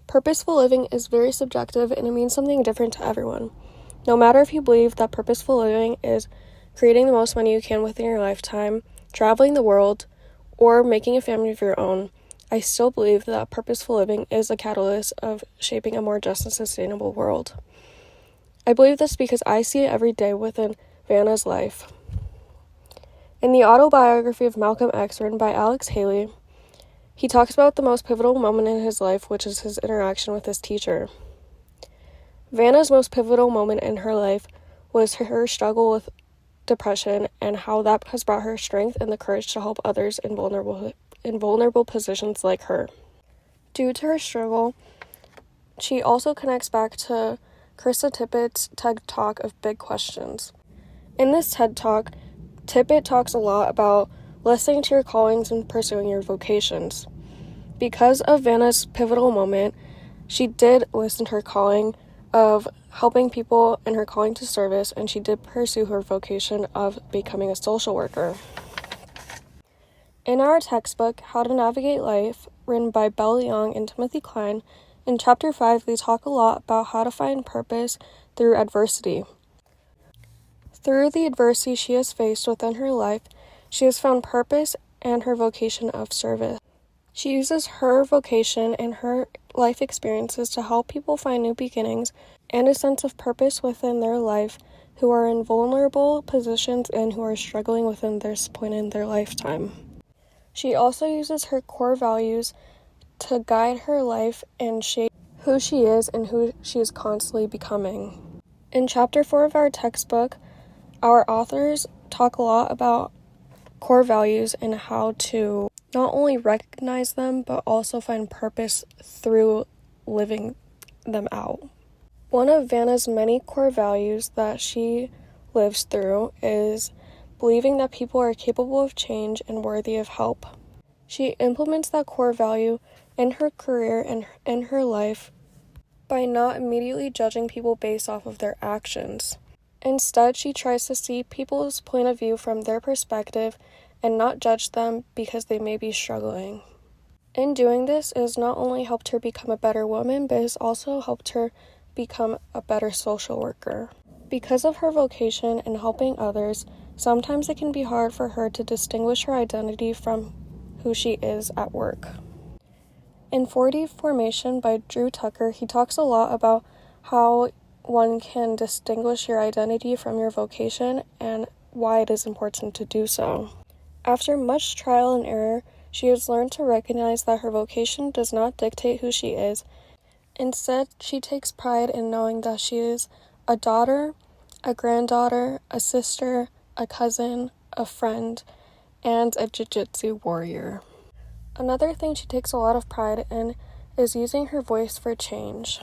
Purposeful living is very subjective and it means something different to everyone. No matter if you believe that purposeful living is creating the most money you can within your lifetime, traveling the world, or making a family of your own, I still believe that purposeful living is a catalyst of shaping a more just and sustainable world. I believe this because I see it every day within Vanna's life. In the autobiography of Malcolm X, written by Alex Haley, he talks about the most pivotal moment in his life, which is his interaction with his teacher. Vanna's most pivotal moment in her life was her struggle with depression and how that has brought her strength and the courage to help others in vulnerable positions like her. Due to her struggle, she also connects back to Krista Tippett's TED Talk of Big Questions. In this TED Talk, Tippett talks a lot about listening to your callings and pursuing your vocations. Because of Vanna's pivotal moment, she did listen to her calling of helping people and her calling to service, and she did pursue her vocation of becoming a social worker. In our textbook, How to Navigate Life, written by Belle Young and Timothy Klein, in Chapter 5, they talk a lot about how to find purpose through adversity. Through the adversity she has faced within her life, she has found purpose and her vocation of service. She uses her vocation and her life experiences to help people find new beginnings and a sense of purpose within their life who are in vulnerable positions and who are struggling within this point in their lifetime. She also uses her core values to guide her life and shape who she is and who she is constantly becoming. In Chapter 4 of our textbook, our authors talk a lot about core values and how to not only recognize them, but also find purpose through living them out. One of Vanna's many core values that she lives through is believing that people are capable of change and worthy of help. She implements that core value in her career and in her life by not immediately judging people based off of their actions. Instead, she tries to see people's point of view from their perspective and not judge them because they may be struggling. In doing this, it has not only helped her become a better woman, but it has also helped her become a better social worker. Because of her vocation in helping others, sometimes it can be hard for her to distinguish her identity from who she is at work. In 4D Formation by Drew Tucker, he talks a lot about how one can distinguish your identity from your vocation and why it is important to do so. After much trial and error, she has learned to recognize that her vocation does not dictate who she is. Instead, she takes pride in knowing that she is a daughter, a granddaughter, a sister, a cousin, a friend, and a jiu-jitsu warrior. Another thing she takes a lot of pride in is using her voice for change.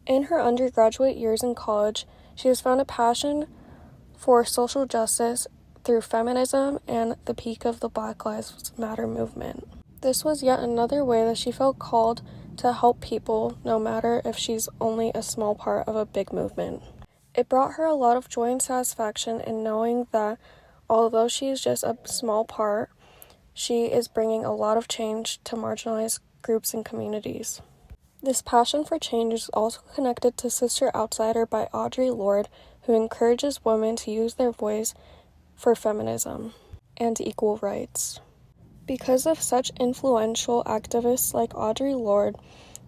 In her undergraduate years in college, she has found a passion for social justice through feminism and the peak of the Black Lives Matter movement. This was yet another way that she felt called to help people, no matter if she's only a small part of a big movement. It brought her a lot of joy and satisfaction in knowing that although she is just a small part, she is bringing a lot of change to marginalized groups and communities. This passion for change is also connected to Sister Outsider by Audre Lorde, who encourages women to use their voice for feminism and equal rights. Because of such influential activists like Audre Lorde,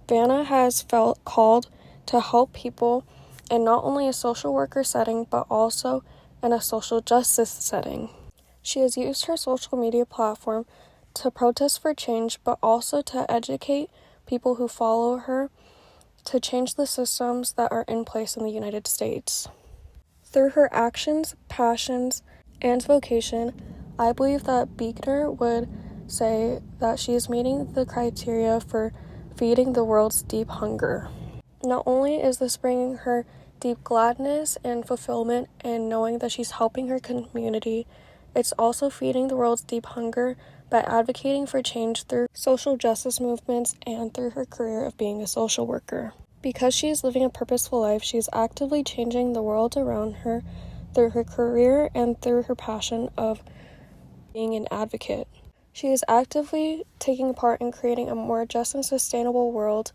Vanna has felt called to help people in not only a social worker setting, but also in a social justice setting. She has used her social media platform to protest for change, but also to educate people who follow her to change the systems that are in place in the United States. Through her actions, passions, and vocation, I believe that Buechner would say that she is meeting the criteria for feeding the world's deep hunger. Not only is this bringing her deep gladness and fulfillment and knowing that she's helping her community, it's also feeding the world's deep hunger by advocating for change through social justice movements and through her career of being a social worker. Because she is living a purposeful life, she is actively changing the world around her through her career and through her passion of being an advocate. She is actively taking part in creating a more just and sustainable world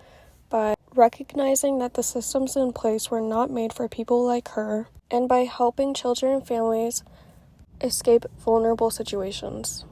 by recognizing that the systems in place were not made for people like her, and by helping children and families escape vulnerable situations.